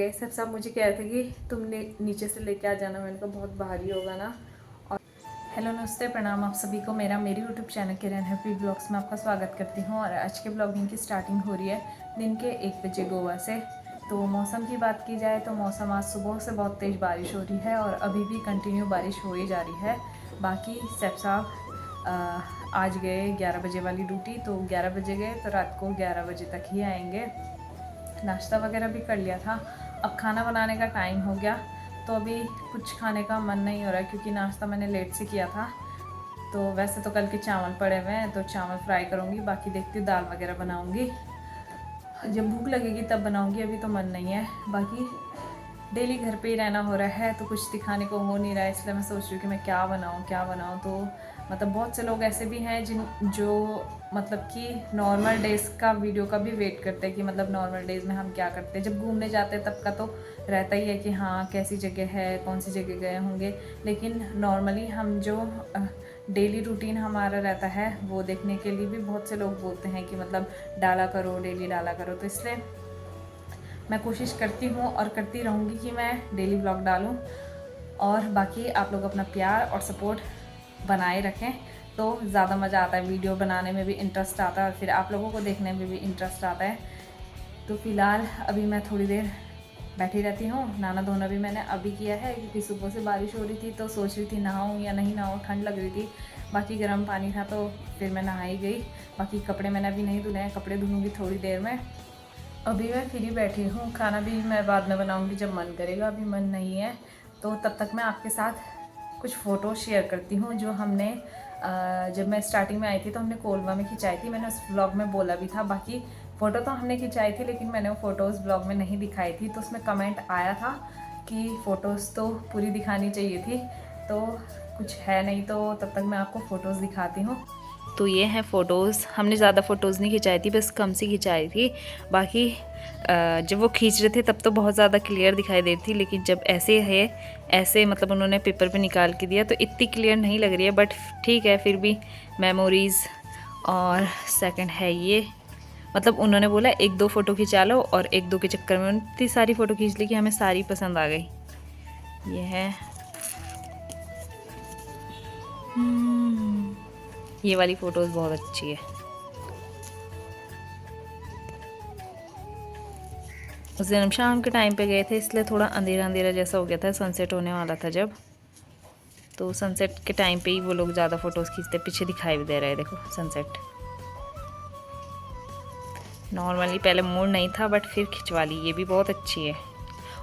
सब मुझे कह रहे थे कि तुमने नीचे से लेके आ जाना, मैंने कहा बहुत भारी होगा ना। और हेलो नमस्ते प्रणाम आप सभी को, मेरी यूट्यूब चैनल किरण हैप्पी ब्लॉग्स में आपका स्वागत करती हूँ। और आज के ब्लॉगिंग की स्टार्टिंग हो रही है दिन के 1 बजे गोवा से। तो मौसम की बात की जाए तो मौसम आज सुबह से बहुत तेज़ बारिश हो रही है और अभी भी कंटिन्यू बारिश हो ही जा रही है। बाकी सैफ साहब आज गए 11 बजे वाली ड्यूटी, तो 11 बजे गए तो रात को 11 बजे तक ही आएंगे। नाश्ता वगैरह भी कर लिया था, अब खाना बनाने का टाइम हो गया तो अभी कुछ खाने का मन नहीं हो रहा है क्योंकि नाश्ता मैंने लेट से किया था। तो वैसे तो कल के चावल पड़े हुए हैं तो चावल फ्राई करूँगी, बाकी देखती हूँ दाल वगैरह बनाऊँगी, जब भूख लगेगी तब बनाऊँगी, अभी तो मन नहीं है। बाकी डेली घर पे ही रहना हो रहा है तो कुछ दिखाने को हो नहीं रहा है, इसलिए मैं सोच रही हूँ कि मैं क्या बनाऊँ। तो मतलब बहुत से लोग ऐसे भी हैं जो मतलब कि नॉर्मल डेज़ का वीडियो का भी वेट करते हैं कि मतलब नॉर्मल डेज़ में हम क्या करते हैं। जब घूमने जाते हैं तब का तो रहता ही है कि हाँ कैसी जगह है, कौन सी जगह गए होंगे, लेकिन नॉर्मली हम जो डेली रूटीन हमारा रहता है वो देखने के लिए भी बहुत से लोग बोलते हैं कि मतलब डाला करो, डेली डाला करो। तो इसलिए मैं कोशिश करती हूँ और करती रहूँगी कि मैं डेली ब्लॉग डालूँ। और बाकी आप लोग अपना प्यार और सपोर्ट बनाए रखें तो ज़्यादा मज़ा आता है, वीडियो बनाने में भी इंटरेस्ट आता है और फिर आप लोगों को देखने में भी इंटरेस्ट आता है। तो फ़िलहाल अभी मैं थोड़ी देर बैठी रहती हूँ। नहाना धोना भी मैंने अभी किया है क्योंकि सुबह से बारिश हो रही थी तो सोच रही थी नहाऊँ या नहीं नहाऊँ, ठंड लग रही थी। बाकी गर्म पानी था तो फिर मैं नहा ही गई। बाकी कपड़े मैंने अभी नहीं धुले हैं, कपड़े धुलूँगी थोड़ी देर में। अभी मैं फ्री बैठी हूँ, खाना भी मैं बाद में बनाऊँगी जब मन करेगा, अभी मन नहीं है। तो तब तक मैं आपके साथ कुछ फ़ोटो शेयर करती हूँ जो हमने जब मैं स्टार्टिंग में आई थी तो हमने कोलवा में खिंचाई थी। मैंने उस ब्लॉग में बोला भी था, बाकी फ़ोटो तो हमने खिंचाई थी लेकिन मैंने वो फ़ोटोज़ ब्लॉग में नहीं दिखाई थी। तो उसमें कमेंट आया था कि फ़ोटोज़ तो पूरी दिखानी चाहिए थी, तो कुछ है नहीं, तो तब तक मैं आपको फ़ोटोज़ दिखाती हूँ। तो ये हैं फ़ोटोज़, हमने ज़्यादा फ़ोटोज़ नहीं खिंचाई थी, बस कम सी खिंचाई थी। बाकी जब वो खींच रहे थे तब तो बहुत ज़्यादा क्लियर दिखाई दे रही थी, लेकिन जब ऐसे मतलब उन्होंने पेपर पे निकाल के दिया तो इतनी क्लियर नहीं लग रही है, बट ठीक है फिर भी मेमोरीज़। और सेकंड है ये, मतलब उन्होंने बोला 1-2 फ़ोटो खिंचा लो और 1-2 के चक्कर में इतनी सारी फ़ोटो खींच ली कि हमें सारी पसंद आ गई। ये है ये वाली फ़ोटोज़ बहुत अच्छी है। उस दिन हम शाम के टाइम पे गए थे इसलिए थोड़ा अंधेरा अंधेरा जैसा हो गया था, सनसेट होने वाला था जब, तो सनसेट के टाइम पे ही वो लोग ज़्यादा फ़ोटोज़ खींचते। पीछे दिखाई भी दे रहा है देखो सनसेट। नॉर्मली पहले मूड नहीं था बट फिर खिंचवा ली, ये भी बहुत अच्छी है।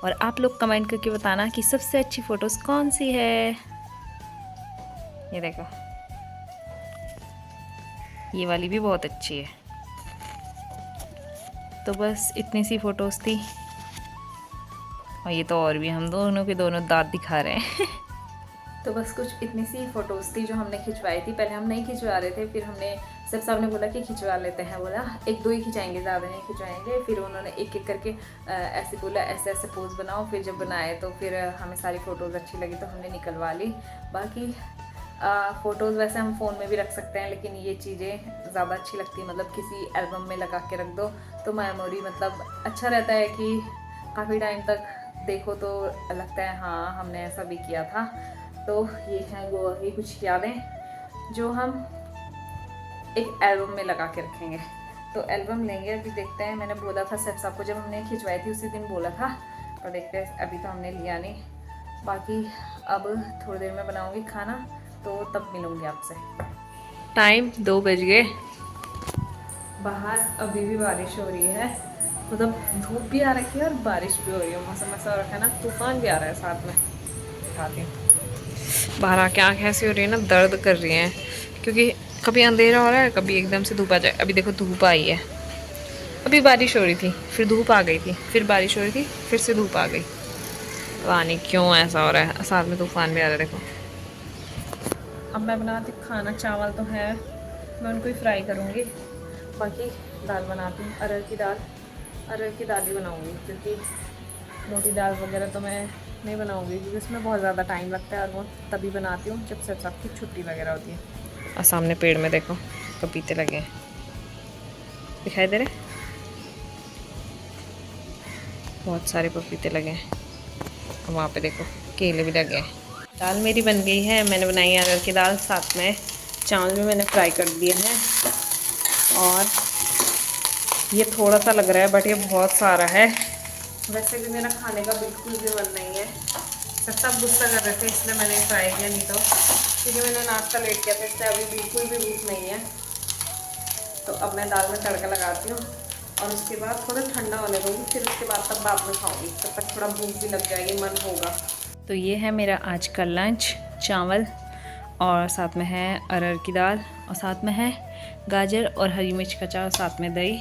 और आप लोग कमेंट करके बताना कि सबसे अच्छी फ़ोटोज़ कौन सी है। ये देखो ये वाली भी बहुत अच्छी है। तो बस इतनी सी फ़ोटोज़ थी, और ये तो और भी हम दोनों के दोनों दांत दिखा रहे हैं तो बस कुछ इतनी सी फ़ोटोज़ थी जो हमने खिंचवाई थी। पहले हम नहीं खिंचवा रहे थे, फिर हमने सब साहब ने बोला कि खिंचवा लेते हैं, बोला 1-2 ही खिंचाएंगे, ज़्यादा नहीं खिंचवाएंगे। फिर उन्होंने एक एक करके ऐसे बोला ऐसे ऐसे पोज बनाओ। फिर जब बनाए तो फिर हमें सारी फ़ोटोज़ अच्छी लगी तो हमने निकलवा ली। बाकी फ़ोटोज़ वैसे हम फ़ोन में भी रख सकते हैं, लेकिन ये चीज़ें ज़्यादा अच्छी लगती, मतलब किसी एल्बम में लगा के रख दो तो मेमोरी मतलब अच्छा रहता है कि काफ़ी टाइम तक देखो तो लगता है हाँ हमने ऐसा भी किया था। तो ये हैं गोवा की कुछ यादें जो हम एक एल्बम में लगा के रखेंगे। तो एल्बम लेंगे, अभी देखते हैं। मैंने बोला था सैफ साहब को जब हमने खिंचवाई थी उसी दिन बोला था, पर देखते हैं अभी तो हमने लिया नहीं। बाकी अब थोड़ी देर में बनाऊंगी खाना तो तब मिलूंगी आपसे। टाइम 2 बज गए, बाहर अभी भी बारिश हो रही है, मतलब धूप भी आ रखी है और बारिश भी हो रही है। मौसम ऐसा हो रखा है ना, तूफान भी आ रहा है साथ में। दिखाती हूँ बाहर आके आँख ऐसी हो रही है ना, दर्द कर रही है क्योंकि कभी अंधेरा हो रहा है कभी एकदम से धूप आ जाए। अभी देखो धूप आई है, अभी बारिश हो रही थी फिर धूप आ गई थी, फिर बारिश हो रही थी फिर से धूप आ गई। पता नहीं क्यों ऐसा हो रहा है, साथ में तूफान भी आ रहा है देखो। अब मैं बनाती खाना, चावल तो है मैं उनको ही फ्राई करूँगी। बाकी दाल बनाती हूँ, अरहर की दाल ही बनाऊँगी क्योंकि मोटी दाल वगैरह तो मैं नहीं बनाऊँगी क्योंकि उसमें बहुत ज़्यादा टाइम लगता है, और वो तभी बनाती हूँ जब सब सबकी छुट्टी वगैरह होती है। और सामने पेड़ में देखो पपीते लगे हैं, दिखाई दे रहे। बहुत सारे पपीते लगे हैं और वहाँ पे देखो केले भी लगे हैं। दाल मेरी बन गई है, मैंने बनाई है अरहर की दाल, साथ में चावल भी मैंने फ्राई कर दिए हैं। और ये थोड़ा सा लग रहा है बट ये बहुत सारा है। वैसे भी मेरा खाने का बिल्कुल भी मन नहीं है, सब गुस्सा कर रहे थे इसलिए मैंने फ्राई किया, नहीं तो क्योंकि मैंने नाश्ता लेट किया था इसलिए अभी बिल्कुल भी भूख नहीं है। तो अब मैं दाल में तड़का लगाती हूँ और उसके बाद थोड़ा ठंडा होने दूँगी, फिर उसके बाद तब बाद में खाऊंगी, तब तक थोड़ा भूख भी लग जाएगी, मन होगा। तो ये है मेरा आज का लंच, चावल और साथ में है अरहर की दाल और साथ में है गाजर और हरी मिर्च का चावल, साथ में दही।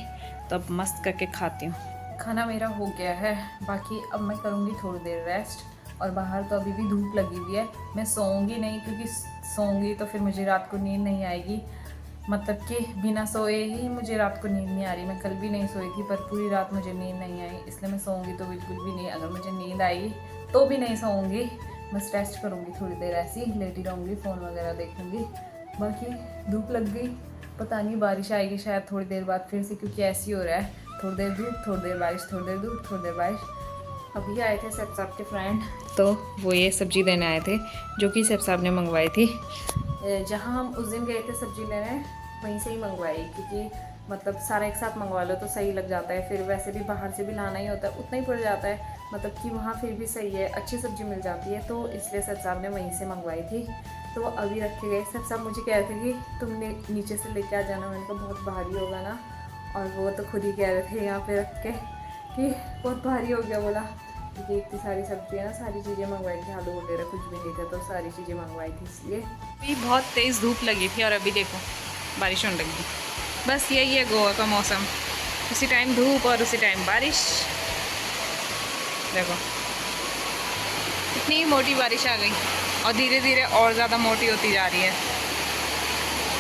तो अब मस्त करके खाती हूँ। खाना मेरा हो गया है, बाकी अब मैं करूँगी थोड़ी देर रेस्ट। और बाहर तो अभी भी धूप लगी हुई है, मैं सोऊंगी नहीं क्योंकि सोऊंगी तो फिर मुझे रात को नींद नहीं आएगी। मतलब कि बिना सोए ही मुझे रात को नींद नहीं आ रही। मैं कल भी नहीं सोई थी पर पूरी रात मुझे नींद नहीं आई, इसलिए मैं सोऊंगी तो बिल्कुल भी नहीं। अगर मुझे नींद आई तो भी नहीं सोऊंगी, बस रेस्ट करूँगी थोड़ी देर, ऐसी ही लेटी रहूँगी, फ़ोन वगैरह देखूँगी। बाकी धूप लग गई, पता नहीं बारिश आएगी शायद थोड़ी देर बाद फिर से, क्योंकि ऐसी हो रहा है, थोड़ी देर धूप, थोड़ी देर बारिश, थोड़ी देर धूप, थोड़ी देर बारिश। अभी आए थे सैफ साहब के फ्रेंड, तो वो ये सब्ज़ी देने आए थे जो कि सैफ साहब ने मंगवाई थी। जहाँ हम उस दिन गए थे सब्ज़ी लेने वहीं से ही मंगवाई, क्योंकि मतलब सारा एक साथ मंगवा लो तो सही लग जाता है, फिर वैसे भी बाहर से भी लाना ही होता है, उतना ही पड़ जाता है, मतलब कि वहाँ फिर भी सही है, अच्छी सब्ज़ी मिल जाती है, तो इसलिए सैफ साहब ने वहीं से मंगवाई थी। तो अभी रखे गए। सैफ साहब मुझे कह रहे थे कि तुमने नीचे से लेके आ जाना, मैंने कहा बहुत भारी होगा ना, और वो तो खुद ही कह रहे थे यहाँ पे रख के कि बहुत भारी हो गया, बोला क्योंकि इतनी सारी सब्जियाँ ना, सारी चीज़ें मंगवाई थी, आलू वगैरह कुछ भी नहीं था तो सारी चीज़ें मंगवाई थी इसलिए। अभी बहुत तेज़ धूप लगी थी और अभी देखो बारिश होने लगी। बस यही है गोवा का मौसम, उसी टाइम धूप और उसी टाइम बारिश। देखो इतनी मोटी बारिश आ गई और धीरे धीरे और ज़्यादा मोटी होती जा रही है।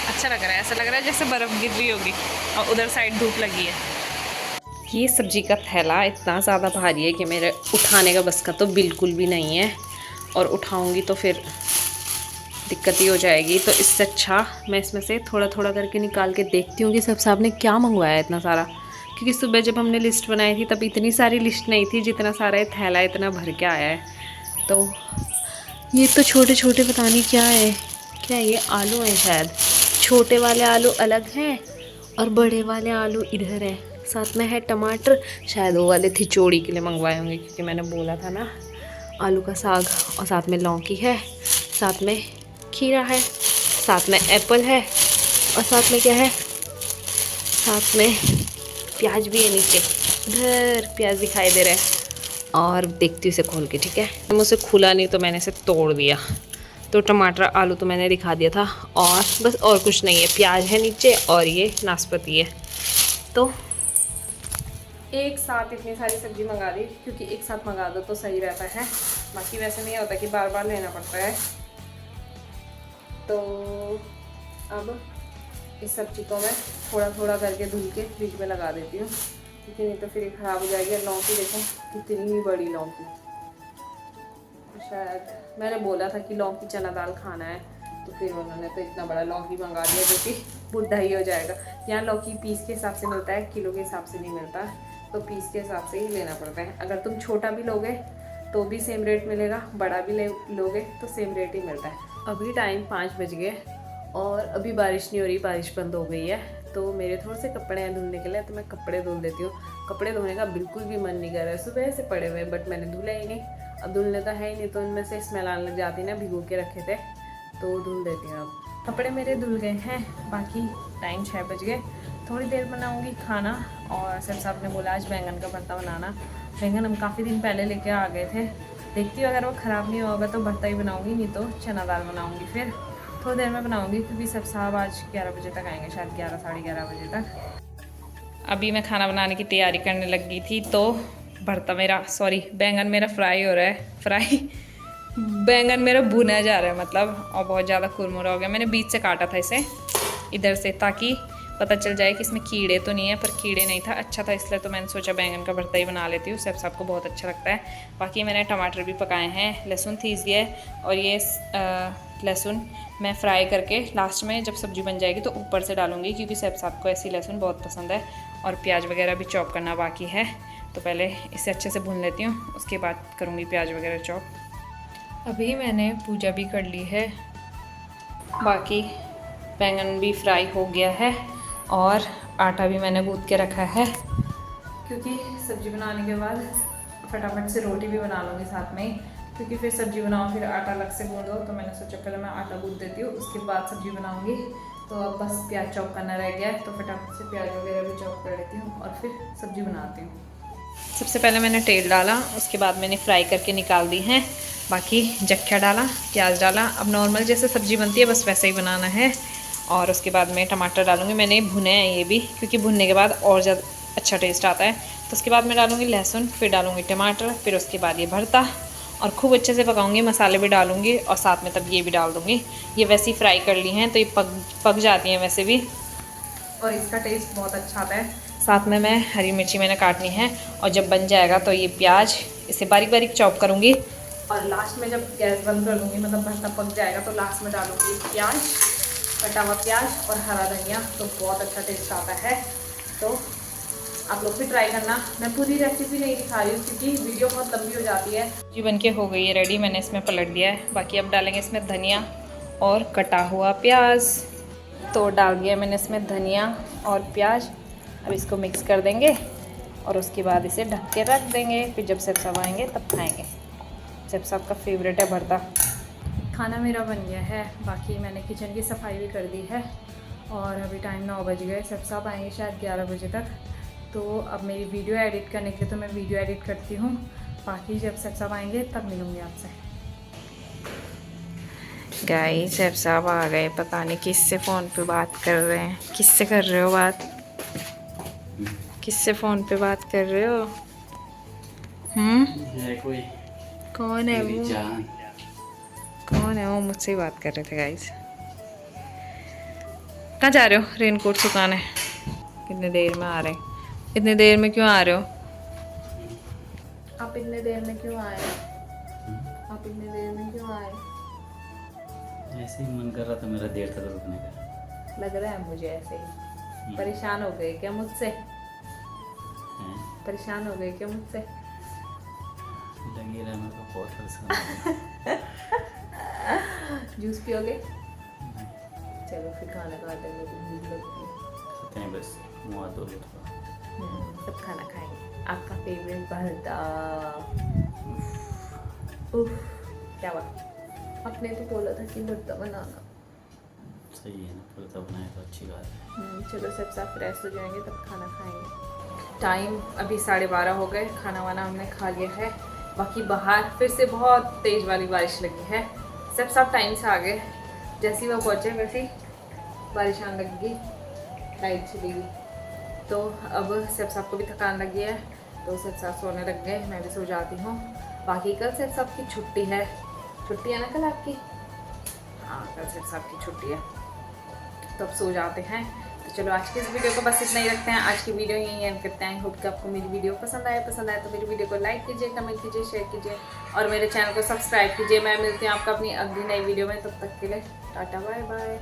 अच्छा लग रहा है, ऐसा लग रहा है जैसे बर्फ़ गिर रही होगी और उधर साइड धूप लगी है। ये सब्ज़ी का थैला इतना ज़्यादा भारी है कि मेरे उठाने का बस का तो बिल्कुल भी नहीं है, और उठाऊंगी तो फिर दिक्कत ही हो जाएगी। तो इससे अच्छा मैं इसमें से थोड़ा थोड़ा करके निकाल के देखती हूँ कि सब साहब ने क्या मंगवाया है इतना सारा, क्योंकि सुबह जब हमने लिस्ट बनाई थी तब इतनी सारी लिस्ट नहीं थी जितना सारा ये थैला इतना भर के आया है। तो ये तो छोटे छोटे पता नहीं क्या है, क्या ये आलू हैं शायद, छोटे वाले आलू अलग हैं और बड़े वाले आलू इधर हैं, साथ में है टमाटर, शायद वो वाले थिचोड़ी के लिए मंगवाए होंगे, क्योंकि मैंने बोला था ना आलू का साग, और साथ में लौकी है, साथ में खीरा है, साथ में एप्पल है, और साथ में क्या है, साथ में प्याज भी है, नीचे उधर प्याज दिखाई दे रहा है। और देखती हूँ इसे खोल के, ठीक है, मुझसे खुला नहीं तो मैंने इसे तोड़ दिया। तो टमाटर आलू तो मैंने दिखा दिया था, और बस और कुछ नहीं है, प्याज है नीचे और ये नाशपाती है। तो एक साथ इतनी सारी सब्ज़ी मंगा दी, क्योंकि एक साथ मंगा दो तो सही रहता है, बाकी वैसे नहीं होता कि बार बार लेना पड़ता है। तो अब इस सब्ज़ी को मैं थोड़ा थोड़ा करके धुल के फ्रिज में लगा देती हूँ, क्योंकि नहीं तो फिर ये ख़राब हो जाएगी। लौकी देखो कितनी बड़ी लौकी, शायद मैंने बोला था कि लौकी चना दाल खाना है, तो फिर उन्होंने तो इतना बड़ा लौकी मंगा दिया जो कि बुढ़ा ही हो जाएगा। यहाँ लौकी पीस के हिसाब से मिलता है, किलो के हिसाब से नहीं मिलता, तो पीस के हिसाब से ही लेना पड़ता है। अगर तुम छोटा भी लोगे तो भी सेम रेट मिलेगा, बड़ा भी लोगे तो सेम रेट ही मिलता है। अभी टाइम 5 बज गए और अभी बारिश नहीं हो रही, बारिश बंद हो गई है। तो मेरे थोड़े से कपड़े हैं धुलने के लिए, तो मैं कपड़े धुल देती हूँ। कपड़े धोने का बिल्कुल भी मन नहीं कर रहा है, सुबह से पड़े हुए, बट मैंने धुले ही नहीं। अब धुलने तो है ही नहीं, तो उनमें से स्मेल आने लग जाती ना, भिगो के रखे थे तो धुल देती हूँ। अब कपड़े मेरे धुल गए हैं, बाकी टाइम 6 बज गए। थोड़ी देर बनाऊँगी खाना, और सर साहब ने बोला आज बैंगन का भरता बनाना। बैंगन हम काफ़ी दिन पहले लेके आ गए थे, देखती हूँ अगर वो ख़राब नहीं होगा तो भरता ही बनाऊँगी, नहीं तो चना दाल बनाऊँगी। फिर थोड़ी देर में बनाऊँगी, क्योंकि सब साहब आज 11 बजे तक आएंगे, शायद 11 साढ़े 11 बजे तक। अभी मैं खाना बनाने की तैयारी करने लगी थी, तो भरता मेरा बैंगन मेरा फ्राई हो रहा है, बैंगन मेरा भुना जा रहा है मतलब, और बहुत ज़्यादा कुरमुरा हो गया। मैंने बीच से काटा था इसे इधर से, ताकि पता चल जाए कि इसमें कीड़े तो नहीं है, पर कीड़े नहीं था, अच्छा था, इसलिए तो मैंने सोचा बैंगन का भरता ही बना लेती हूँ। सब को बहुत अच्छा लगता है। बाकी मैंने टमाटर भी पकाए हैं, लहसुन थीस दिया है, और ये लहसुन मैं फ्राई करके लास्ट में जब सब्ज़ी बन जाएगी तो ऊपर से डालूँगी, क्योंकि सब को ऐसी लहसुन बहुत पसंद है। और प्याज वगैरह भी चॉप करना बाकी है, तो पहले इसे अच्छे से भून लेती हूँ, उसके बाद करूँगी प्याज वगैरह चॉप। अभी मैंने पूजा भी कर ली है, बाकी बैंगन भी फ्राई हो गया है और आटा भी मैंने गूँथ के रखा है, क्योंकि सब्ज़ी बनाने के बाद फटाफट से रोटी भी बना लूँगी साथ में ही, क्योंकि फिर सब्ज़ी बनाओ फिर आटा अलग से गूँदो। तो मैंने सोचा पहले मैं आटा गूँथ देती हूँ, उसके बाद सब्ज़ी बनाऊँगी। तो अब बस प्याज चॉप करना रह गया है, तो फटाफट से प्याज वगैरह भी चॉप कर लेती हूँ और फिर सब्ज़ी बनाती हूँ। सबसे पहले मैंने तेल डाला, उसके बाद मैंने फ्राई करके निकाल दी हैं। बाकी जख्या डाला, प्याज डाला। अब नॉर्मल जैसे सब्ज़ी बनती है बस वैसे ही बनाना है। और उसके बाद मैं टमाटर डालूँगी, मैंने भुने हैं ये भी, क्योंकि भुनने के बाद और ज़्यादा अच्छा टेस्ट आता है। तो उसके बाद मैं डालूँगी लहसुन, फिर डालूँगी टमाटर, फिर उसके बाद ये भरता और खूब अच्छे से पकाऊंगी। मसाले भी डालूँगी और साथ में तब ये भी डाल दूँगी। ये वैसे ही फ्राई कर ली हैं तो ये पक जाती हैं वैसे भी, और इसका टेस्ट बहुत अच्छा आता है। साथ में मैं हरी मिर्ची मैंने काटनी है, और जब बन जाएगा तो ये प्याज इसे बारीक बारीक चॉप करूँगी, और लास्ट में जब गैस बंद कर दूँगी, मतलब भरता पक जाएगा, तो लास्ट में डालूँगी प्याज, कटा हुआ प्याज और हरा धनिया। तो बहुत अच्छा टेस्ट आता है। तो आप लोग भी ट्राई करना। मैं पूरी रेसिपी नहीं दिखा रही हूँ क्योंकि वीडियो बहुत लंबी हो जाती है। जी बनके हो गई है रेडी, मैंने इसमें पलट दिया है। बाकी अब डालेंगे इसमें धनिया और कटा हुआ प्याज। तो डाल दिया मैंने इसमें धनिया और प्याज। अब इसको मिक्स कर देंगे और उसके बाद इसे ढक के रख देंगे। फिर जब सेब साहब आएंगे तब खाएंगे। सेब साहब का फेवरेट है भरता। खाना मेरा बन गया है, बाकी मैंने किचन की सफाई भी कर दी है, और अभी टाइम 9 बज गए। सेब साहब आएंगे शायद 11 बजे तक। तो अब मेरी वीडियो एडिट करने के लिए तो मैं वीडियो एडिट करती हूँ, बाकी जब सेब साहब आएंगे तब मिलूँगी आपसे। गाइस सेब साहब आ गए, पता नहीं किससे फ़ोन पे बात कर रहे हैं। किससे कर रहे हो बात? किससे फ़ोन पे बात कर रहे हो? है कोई? कौन है वो? कौन है वो? मुझसे ही बात कर रहे थे गाइस। कहाँ जा रहे हो? रेनकोट सुखाने। कितने देर में आ रहे हैं? इतने देर में क्यों आ रहे हो? आप इतने देर में क्यों आए? आप इतने देर में क्यों आए? ऐसे ही मन कर रहा था मेरा देर तक रुकने का। लग रहा है मुझे ऐसे ही। परेशान हो गए क्या मुझसे? परेशान हो गए क्या मुझसे? लगी रहा मेरे को बहुत परेशान। जूस पियोगे? चलो फिर खाना खाते हैं, भूख लगती है। खाते हैं बस, मुँह हाथ धो लो थोड़ा। सब खाना खाएंगे। आपका फेवरेट भरता। उफ, क्या बात। आपने तो बोला था कि भरता बनाना। सही है ना, भरता बनाए तो अच्छी बात है। चलो सब साथ फ्रेश हो जाएंगे तब खाना खाएंगे। टाइम अभी 12:30 हो गए। खाना वाना हमने खा लिया है। बाकी बाहर फिर से बहुत तेज़ वाली बारिश लगी है। सब टाइम से आ गए। जैसे ही वो पहुँचे वैसे ही बारिश आने लगी, लाइट चली गई। तो अब सेब साहब को भी थकान लगी है, तो सेब साहब सोने लग गए, मैं भी सो जाती हूँ। बाकी कल सेब साहब की छुट्टी है। छुट्टी है ना कल आपकी? हाँ, कल सेब साहब की छुट्टी है, तो अब सो जाते हैं। तो चलो आज की इस वीडियो को बस इतना ही रखते हैं। आज की वीडियो यहीं एंड करते हैं। होप कि आपको मेरी वीडियो पसंद आए तो मेरी वीडियो को लाइक कीजिए, कमेंट कीजिए, शेयर कीजिए और मेरे चैनल को सब्सक्राइब कीजिए। मैं मिलती हूँ आपका अपनी अगली नई वीडियो में। तब तक के लिए टाटा बाय बाय।